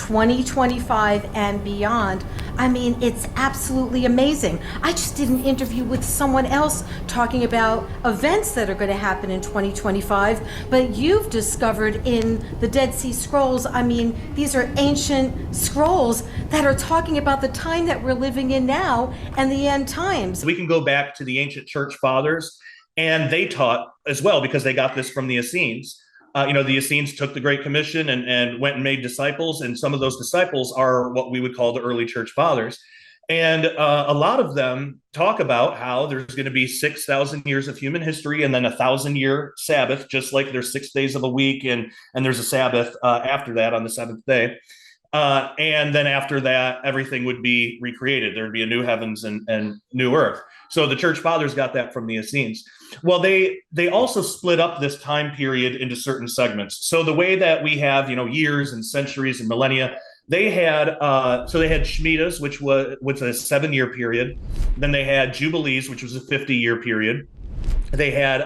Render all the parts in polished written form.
2025 and beyond. I mean, it's absolutely amazing. I just did an interview with someone else talking about events that are going to happen in 2025, but you've discovered in the Dead Sea Scrolls, I mean, these are ancient scrolls that are talking about the time that we're living in now and the end times. We can go back to the ancient church fathers, and they taught as well, because they got this from the Essenes. The Essenes took the Great Commission and went and made disciples, and some of those disciples are what we would call the early church fathers. And a lot of them talk about how there's going to be 6,000 years of human history and then 1,000-year Sabbath, just like there's 6 days of a week, and there's a Sabbath after that on the seventh day. And then after that, everything would be recreated. There'd be a new heavens and new earth. So the church fathers got that from the Essenes. Well, they also split up this time period into certain segments. So the way that we have, years and centuries and millennia, they had Shemitahs, which was a 7-year period. Then they had Jubilees, which was a 50-year period. They had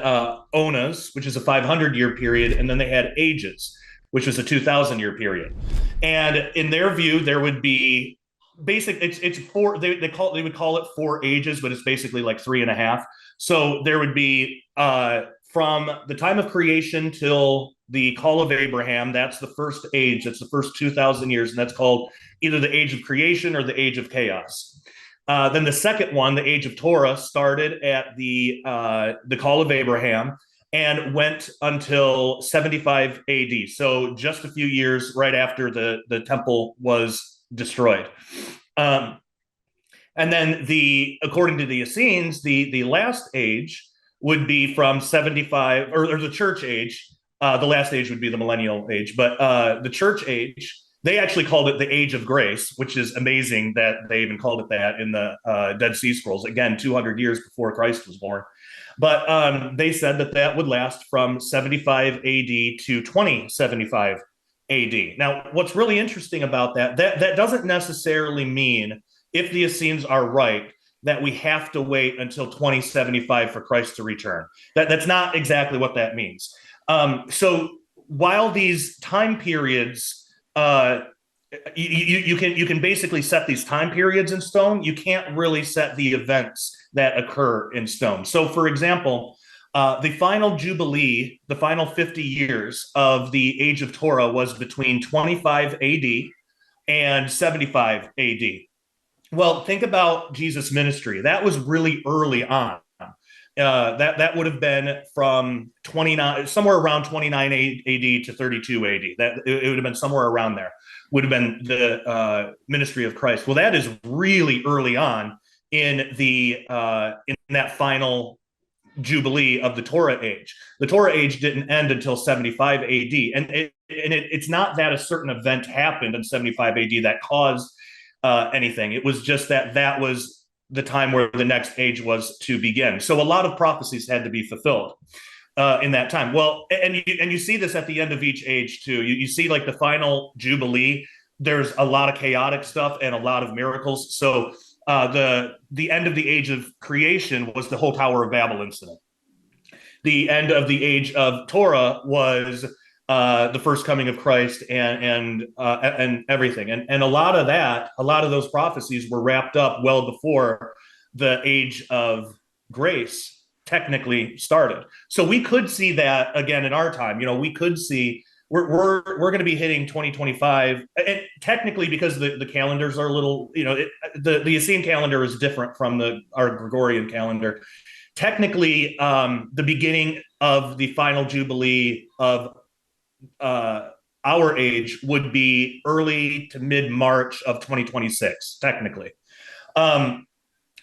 Onas, which is a 500-year period. And then they had Ages, which was a 2,000-year period. And in their view, there would be it's four. They would call it 4 ages, but it's basically like 3.5. So there would be from the time of creation till the call of Abraham. That's the first age. That's the first 2,000 years, and that's called either the age of creation or the age of chaos. Then the second one, the age of Torah, started at the call of Abraham and went until 75 AD. So just a few years right after the temple was destroyed. And then according to the Essenes, the last age would be from 75, or the church age. The last age would be the millennial age, but the church age, they actually called it the age of grace, which is amazing that they even called it that in the Dead Sea Scrolls, again, 200 years before Christ was born. But they said that would last from 75 AD to 2075 AD. Now, what's really interesting about that doesn't necessarily mean, if the Essenes are right, that we have to wait until 2075 for Christ to return. That's not exactly what that means. So while these time periods, you can basically set these time periods in stone, you can't really set the events that occur in stone. So, for example, the final Jubilee, the final 50 years of the Age of Torah, was between 25 AD and 75 AD. Well, think about Jesus' ministry. That was really early on. That would have been from 29, somewhere around 29 AD to 32 AD. It would have been somewhere around there. Would have been the ministry of Christ. Well, that is really early on in that final Jubilee of the Torah age. The Torah age didn't end until 75 AD, and it's not that a certain event happened in 75 AD that caused anything. It was just that was the time where the next age was to begin. So a lot of prophecies had to be fulfilled in that time. Well, and you see this at the end of each age too. You see, like, the final Jubilee, there's a lot of chaotic stuff and a lot of miracles. So the end of the age of creation was the whole Tower of Babel incident. The end of the age of Torah was the first coming of Christ and everything. And a lot of those prophecies were wrapped up well before the age of grace technically started. So we could see that again in our time. We could see we're going to be hitting 2025, and technically, because the calendars are a little, the Essene calendar is different from our Gregorian calendar. Technically, the beginning of the final Jubilee of our age would be early to mid-March of 2026, technically.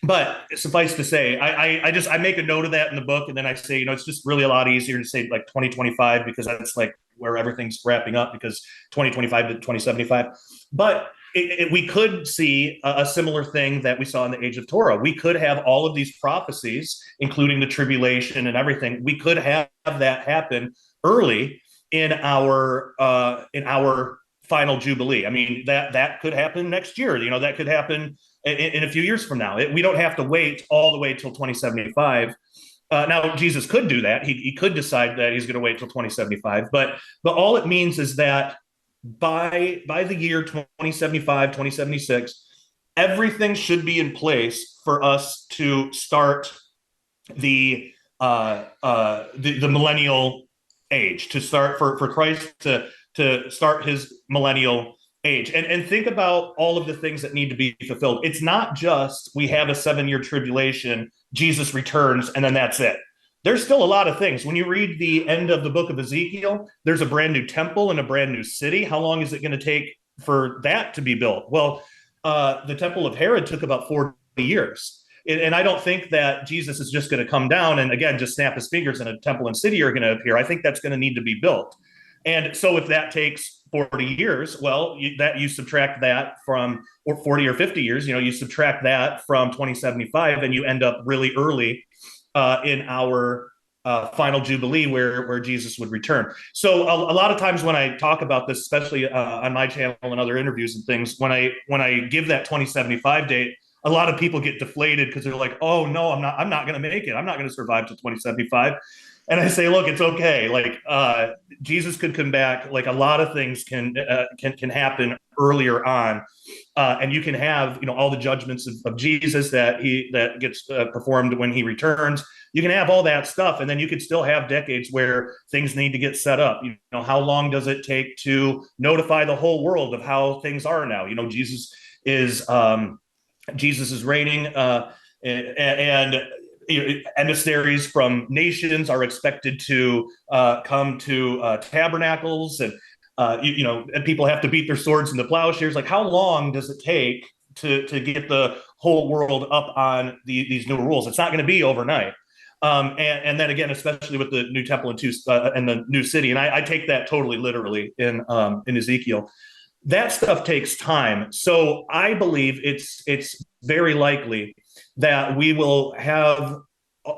But suffice to say, I make a note of that in the book, and then I say, it's just really a lot easier to say like 2025, because that's like where everything's wrapping up, because 2025 to 2075. But we could see a similar thing that we saw in the Age of Torah. We could have all of these prophecies, including the tribulation and everything. We could have that happen early in our final Jubilee. I mean, that could happen next year. That could happen in a few years from now. We don't have to wait all the way till 2075. Now, Jesus could do that. He could decide that he's going to wait till 2075. But all it means is that by the year 2075, 2076, everything should be in place for us to start the the millennial age, to start for Christ to start his millennial age. And think about all of the things that need to be fulfilled. It's not just we have a 7-year tribulation, Jesus returns, and then that's it. There's still a lot of things. When you read the end of the book of Ezekiel, there's a brand new temple and a brand new city. How long is it going to take for that to be built? Well, the temple of Herod took about 40 years. And I don't think that Jesus is just going to come down and, again, just snap his fingers and a temple and city are going to appear. I think that's going to need to be built. And so if that takes 40 years, well, you subtract that from, or 40 or 50 years, you subtract that from 2075 and you end up really early in our final jubilee where Jesus would return. So a lot of times when I talk about this, especially on my channel and other interviews and things, when I give that 2075 date, a lot of people get deflated because they're like, "Oh no, I'm not going to make it. I'm not going to survive to 2075." And I say, "Look, it's okay. Like Jesus could come back. Like a lot of things can happen earlier on, and you can have all the judgments of Jesus that gets performed when he returns. You can have all that stuff, and then you could still have decades where things need to get set up. How long does it take to notify the whole world of how things are now? Jesus is reigning, and emissaries from nations are expected to come to tabernacles, and and people have to beat their swords into plowshares. Like, how long does it take to get the whole world up on these new rules? It's not going to be overnight. And then again, especially with the new temple and the new city, and I take that totally literally in Ezekiel. That stuff takes time. So I believe it's very likely that we will have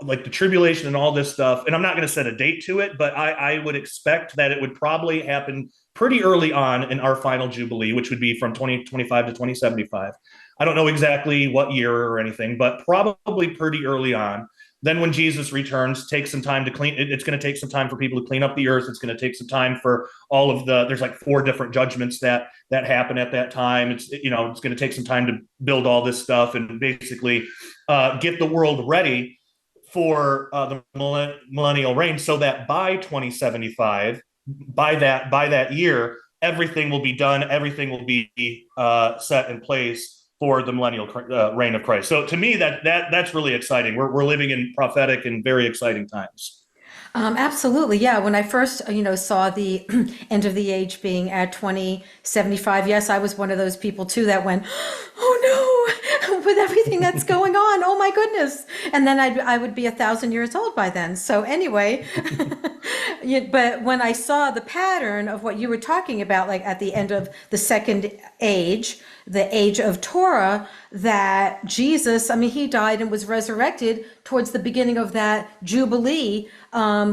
like the tribulation and all this stuff. And I'm not going to set a date to it, but I would expect that it would probably happen pretty early on in our final jubilee, which would be from 2025 to 2075. I don't know exactly what year or anything, but probably pretty early on. Then when Jesus returns, take some time to clean. It's going to take some time for people to clean up the earth. It's going to take some time for all of there's like 4 different judgments that happen at that time. It's going to take some time to build all this stuff and basically get the world ready for the millennial reign, so that by 2075, by that year, everything will be done. Everything will be set in place for the millennial reign of Christ. So to me, that's really exciting. We're living in prophetic and very exciting times. Absolutely, yeah. When I first, saw the end of the age being at 2075, yes, I was one of those people too that went, "Oh no!" with everything that's going on. Oh my goodness! And then I would be 1,000 years old by then. So anyway, but when I saw the pattern of what you were talking about, like at the end of the second age, the age of Torah, that Jesus, he died and was resurrected towards the beginning of that Jubilee,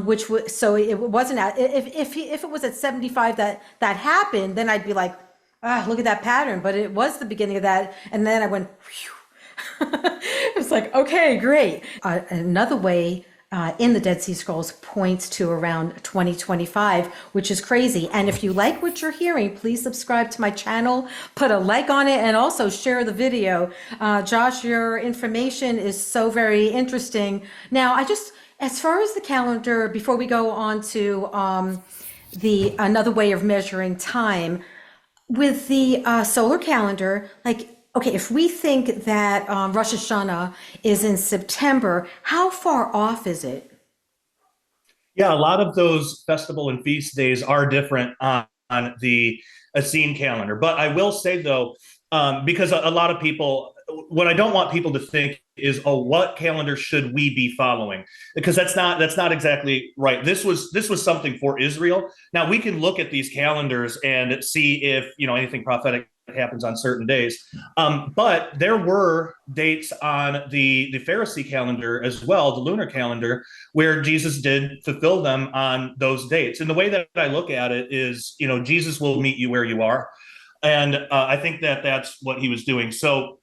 which was, so it wasn't at, if it was at 75 that happened, then I'd be like, look at that pattern. But it was the beginning of that. And then I went, phew. It was like, okay, great. Another way in the Dead Sea Scrolls points to around 2025, which is crazy. And if you like what you're hearing, please subscribe to my channel, put a like on it, and also share the video. Josh, your information is so very interesting. Now, as far as the calendar, before we go on to another way of measuring time, with the solar calendar, like, okay, if we think that Rosh Hashanah is in September, how far off is it? Yeah, a lot of those festival and feast days are different on the Essene calendar. But I will say, though, because a lot of people, what I don't want people to think is, oh, what calendar should we be following? Because that's not exactly right. This was something for Israel. Now we can look at these calendars and see if anything prophetic happens on certain days. But there were dates on the Pharisee calendar as well, the lunar calendar, where Jesus did fulfill them on those dates. And the way that I look at it is, Jesus will meet you where you are. And I think that that's what he was doing. So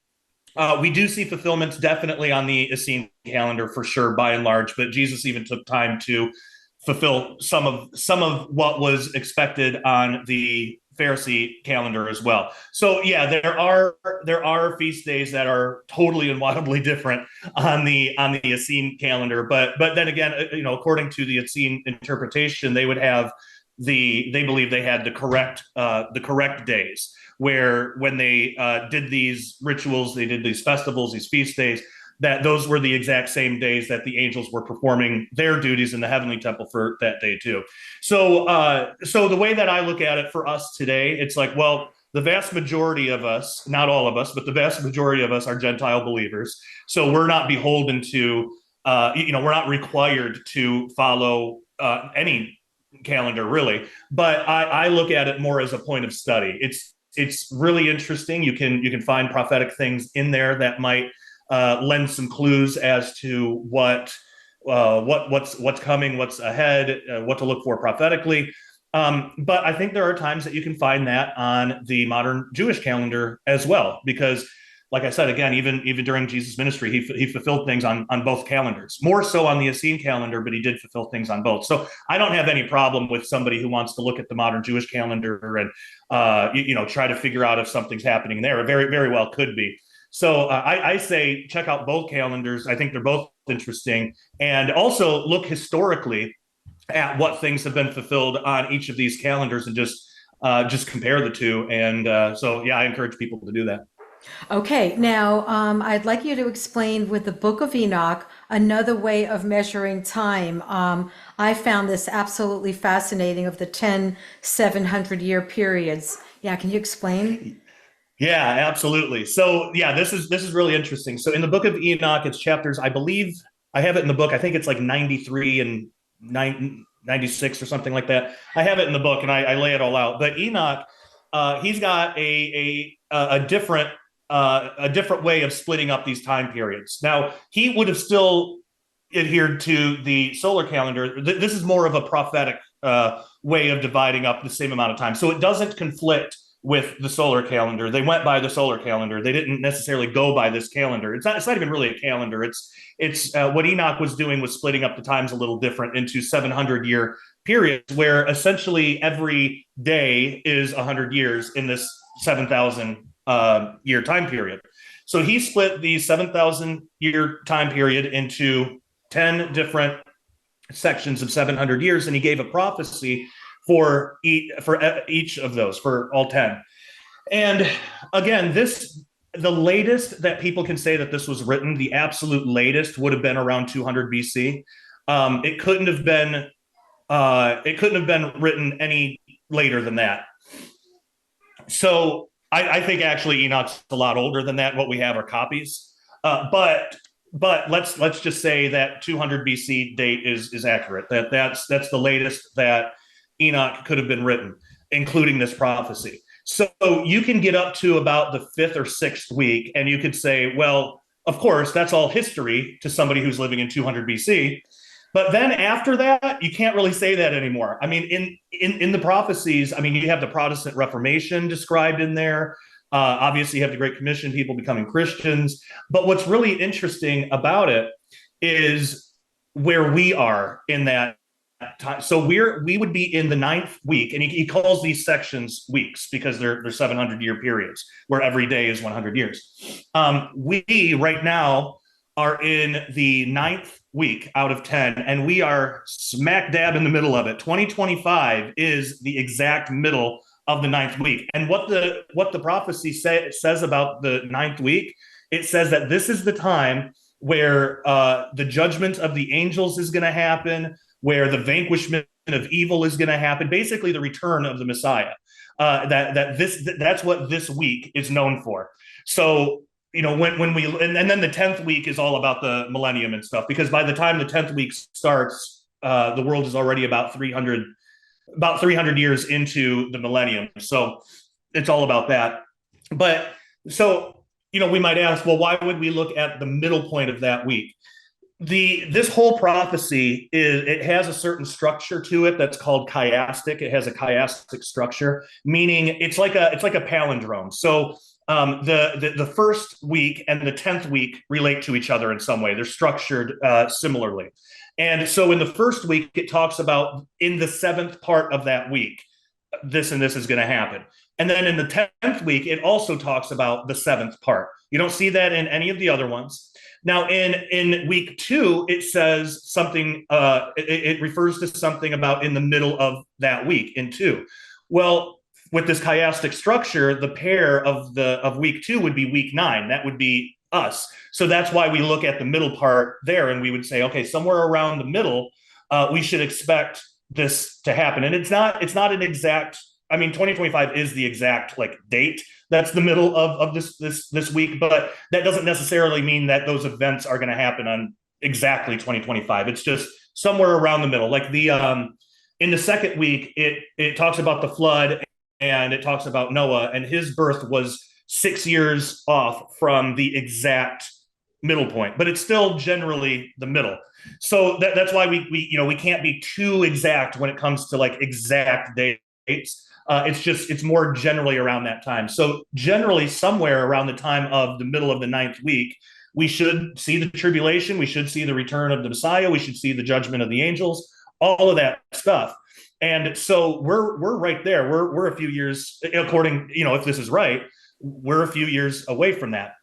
we do see fulfillments definitely on the Essene calendar for sure, by and large, but Jesus even took time to fulfill some of what was expected on the Pharisee calendar as well. So yeah, there are feast days that are totally and wildly different on the Essene calendar. But then again, according to the Essene interpretation, they would have they believe they had the correct days, where when they did these rituals, they did these festivals, these feast days, that those were the exact same days that the angels were performing their duties in the heavenly temple for that day too. So the way that I look at it for us today, it's like, well, the vast majority of us, not all of us, but the vast majority of us are Gentile believers. So we're not beholden to, we're not required to follow any calendar really. But I look at it more as a point of study. It's really interesting. You can find prophetic things in there that might lend some clues as to what's coming, what's ahead, what to look for prophetically. But I think there are times that you can find that on the modern Jewish calendar as well, because, like I said, again, even during Jesus' ministry, he fulfilled things on both calendars, more so on the Essene calendar, but he did fulfill things on both. So I don't have any problem with somebody who wants to look at the modern Jewish calendar and try to figure out if something's happening there. It very, very well could be. So I say check out both calendars. I think they're both interesting, and also look historically at what things have been fulfilled on each of these calendars, and just compare the two. And so yeah, I encourage people to do that. Okay, now I'd like you to explain with the Book of Enoch another way of measuring time. I found this absolutely fascinating, of the 10 700-year periods. Yeah, can you explain? Yeah, absolutely. So yeah, this is really interesting. So in the book of Enoch, it's chapters, I believe I have it in the book. I think it's like 93 and 96 or something like that. I have it in the book and I lay it all out. But Enoch, he's got a different way of splitting up these time periods. Now, he would have still adhered to the solar calendar. This is more of a prophetic way of dividing up the same amount of time. So it doesn't conflict with the solar calendar. They went by the solar calendar. They didn't necessarily go by this calendar. It's not even really a calendar. It's what Enoch was doing was splitting up the times a little different into 700-year periods, where essentially every day is 100 years in this 7,000 year time period. So he split the 7,000 year time period into 10 different sections of 700 years, and he gave a prophecy for each of those, for all 10. And again, the latest that people can say that this was written, the absolute latest, would have been around 200 BC. It couldn't have been written any later than that. So I think actually Enoch's a lot older than that. What we have are copies, but let's just say that 200 BC date is accurate. That's the latest that Enoch could have been written, including this prophecy. So you can get up to about the 5th or 6th week, and you could say, well, of course, that's all history to somebody who's living in 200 BC. But then after that, you can't really say that anymore. I mean, in the prophecies, I mean, you have the Protestant Reformation described in there. Obviously, you have the Great Commission, people becoming Christians. But what's really interesting about it is where we are in that time. So we would be in the 9th week, and he calls these sections weeks because they're 700-year periods where every day is 100 years. We right now are in the 9th week out of 10, and we are smack dab in the middle of it. 2025 is the exact middle of the 9th week. And what the prophecy says about the 9th week, it says that this is the time where the judgment of the angels is going to happen, where the vanquishment of evil is going to happen, basically the return of the Messiah. That's what this week is known for. So, when we, and then the 10th week is all about the millennium and stuff, because by the time the 10th week starts, the world is already about 300 years into the millennium. So it's all about that. But so, we might ask, well, why would we look at the middle point of that week? This whole prophecy it has a certain structure to it that's called chiastic. It has a chiastic structure, meaning it's like a palindrome. So the first week and the 10th week relate to each other in some way. They're structured similarly. And so in the first week, it talks about in the 7th part of that week, this and this is going to happen. And then in the 10th week, it also talks about the seventh part. You don't see that in any of the other ones. Now, in week 2, it says something, it refers to something about in the middle of that week in 2. Well, with this chiastic structure, the pair of week 2 would be week 9. That would be us. So that's why we look at the middle part there, and we would say, okay, somewhere around the middle, we should expect this to happen. And it's not an exact, I mean, 2025 is the exact like date. That's the middle of this week, but that doesn't necessarily mean that those events are going to happen on exactly 2025. It's just somewhere around the middle. Like the in the second week, it talks about the flood, and it talks about Noah, and his birth was 6 years off from the exact middle point, but it's still generally the middle. So that's why we can't be too exact when it comes to like exact dates. It's more generally around that time. So generally somewhere around the time of the middle of the 9th week, we should see the tribulation. We should see the return of the Messiah. We should see the judgment of the angels, all of that stuff. And so we're right there. We're a few years, according, if this is right, we're a few years away from that.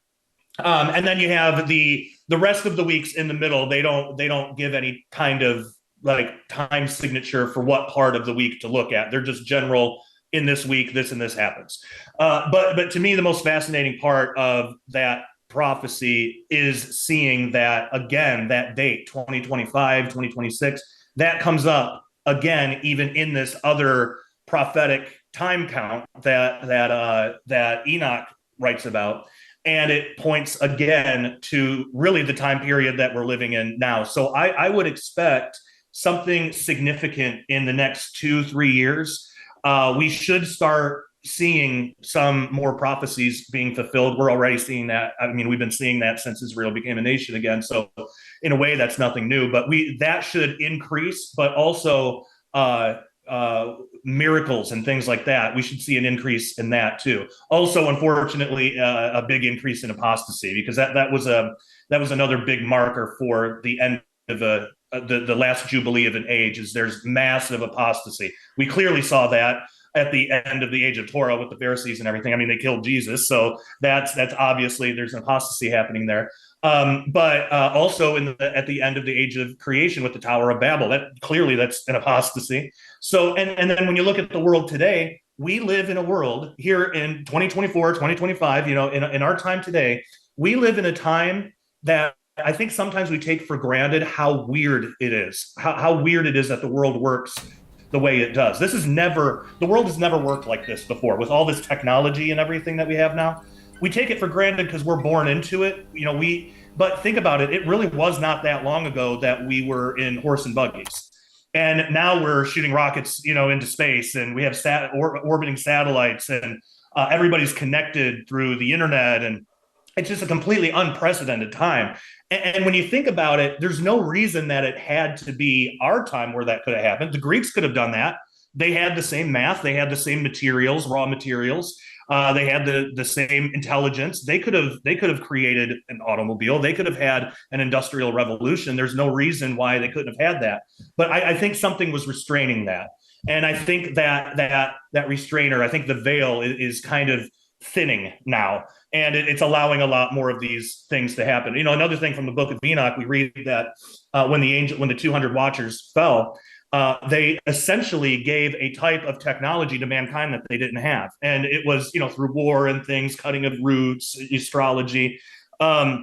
And then you have the rest of the weeks in the middle. They don't give any kind of like time signature for what part of the week to look at. They're just general. In this week, this and this happens. But to me, the most fascinating part of that prophecy is seeing that again, that date, 2025, 2026, that comes up again, even in this other prophetic time count that Enoch writes about. And it points again to really the time period that we're living in now. So I would expect something significant in the next 2-3 years. We should start seeing some more prophecies being fulfilled. We're already seeing that. I mean, we've been seeing that since Israel became a nation again. So in a way, that's nothing new, but that should increase, but also miracles and things like that. We should see an increase in that too. Also, unfortunately, a big increase in apostasy, because that was another big marker for the end of the last jubilee of an age. Is there's massive apostasy. We clearly saw that at the end of the age of Torah with the Pharisees and everything. I mean, they killed Jesus, so that's obviously there's an apostasy happening there. But also at the end of the age of creation with the Tower of Babel, that's an apostasy. So and then when you look at the world today, we live in a world here in 2024, 2025. In our time today, we live in a time that I think sometimes we take for granted how weird it is, how weird it is that the world works the way it does. The world has never worked like this before with all this technology and everything that we have now. We take it for granted because we're born into it. But think about it. It really was not that long ago that we were in horse and buggies. And now we're shooting rockets, into space, and we have orbiting satellites, and everybody's connected through the internet, and it's just a completely unprecedented time. And when you think about it, there's no reason that it had to be our time where that could have happened. The Greeks could have done that. They had the same math. They had the same materials, raw materials. They had the same intelligence. They could have created an automobile. They could have had an industrial revolution. There's no reason why they couldn't have had that. But I think something was restraining that. And I think that restrainer, I think the veil is kind of thinning now, and it's allowing a lot more of these things to happen. Another thing from the book of Enoch, we read that when the 200 watchers fell, they essentially gave a type of technology to mankind that they didn't have, and it was through war and things, cutting of roots, astrology, but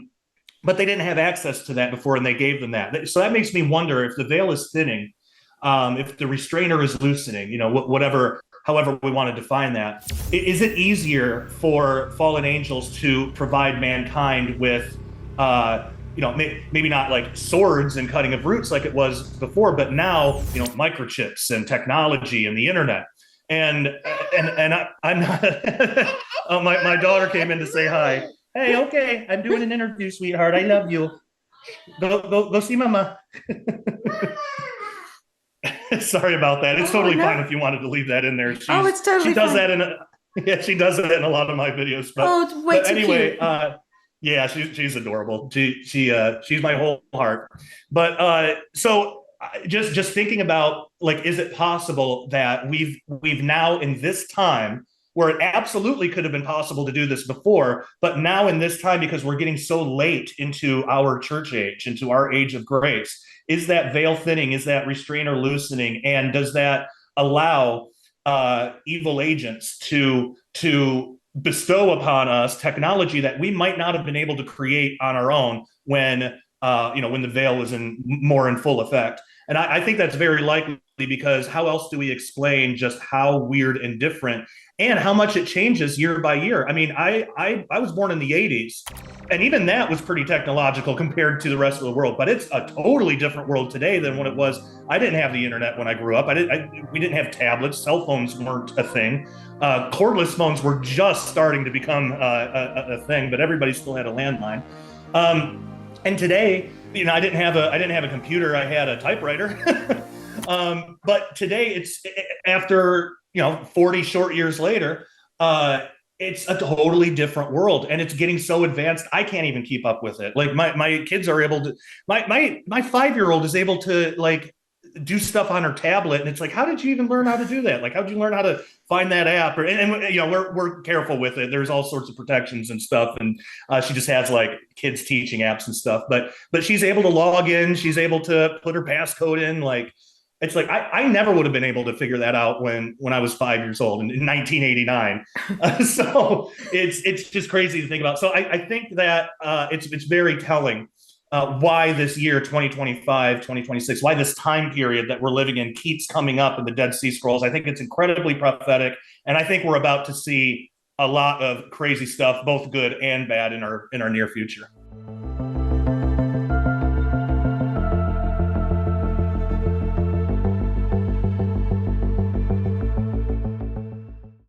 they didn't have access to that before, and they gave them that. So that makes me wonder if the veil is thinning, if the restrainer is loosening, however we want to define that. Is it easier for fallen angels to provide mankind with, maybe not like swords and cutting of roots like it was before, but now, microchips and technology and the internet. And I'm not, my daughter came in to say hi. Hey, okay, I'm doing an interview, sweetheart. I love you. Go see mama. Sorry about that. It's totally fine if you wanted to leave that in there. It's totally she does fine. She does that in a lot of my videos. But anyway, she's adorable. She's my whole heart. But so just thinking about, like, is it possible that we've now in this time where it absolutely could have been possible to do this before, but now in this time, because we're getting so late into our church age, into our age of grace, is that veil thinning? Is that restrainer loosening? And does that allow evil agents to bestow upon us technology that we might not have been able to create on our own when when the veil was more in full effect? And I think that's very likely, because how else do we explain just how weird and different and how much it changes year by year? I mean, I was born in the 80s, and even that was pretty technological compared to the rest of the world. But it's a totally different world today than what it was. I didn't have the internet when I grew up. We didn't have tablets. Cell phones weren't a thing. Cordless phones were just starting to become a thing, but everybody still had a landline. And today, I didn't have a computer. I had a typewriter. But today, it's after 40 short years later, it's a totally different world, and it's getting so advanced I can't even keep up with it. Like my kids are able to. My 5-year-old is able to, like, do stuff on her tablet, and it's like, how did you even learn how to do that? Like, how did you learn how to find that app? And we're careful with it. There's all sorts of protections and stuff, and she just has, like, kids teaching apps and stuff. But she's able to log in. She's able to put her passcode in. Like, it's like I never would have been able to figure that out when I was 5 years old in 1989. So it's just crazy to think about. So I think that it's very telling why this year 2025, 2026, why this time period that we're living in keeps coming up in the Dead Sea Scrolls. I think it's incredibly prophetic, and I think we're about to see a lot of crazy stuff, both good and bad, in our near future.